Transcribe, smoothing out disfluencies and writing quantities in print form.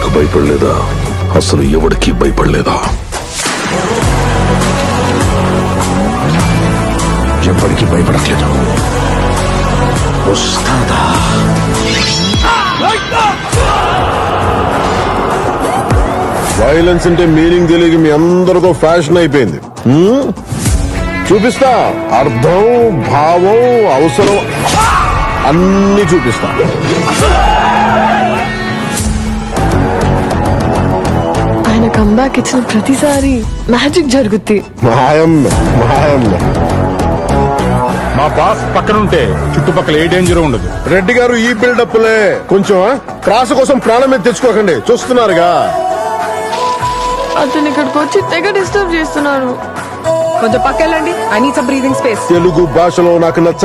నీకు భయపడలేదా? అసలు ఎవడికి భయపడలేదా? ఎవరికి భయపడట్లేదు. వస్తాదా? వైలెన్స్ అంటే మీనింగ్ తెలియక మీ అందరితో ఫ్యాషన్ అయిపోయింది. చూపిస్తా. అర్థం, భావం, అవసరం అన్ని చూపిస్తా. ఆయన కంబ్యాక్ ఇచ్చిన ప్రతిసారి మ్యాజిక్ జరుగుద్ది. మాయమ్మే మాయమ్మే. మా బాస్ పక్కనుంటే చుట్టుపక్కల ఏ డేంజర్ ఉండదు. రెడ్డి గారు ఈ బిల్డప్లే కొంచెం క్రాస్ కోసం ప్రాణం మీద తెచ్చుకోకండి. చూస్తున్నారుగా అతను ఇక్కడికి వచ్చి తెగ డిస్టర్బ్ చేస్తున్నారు. కొంచెం పక్కెళ్ళండి. I need some breathing space. Telugu భాషలో నాకు నచ్చ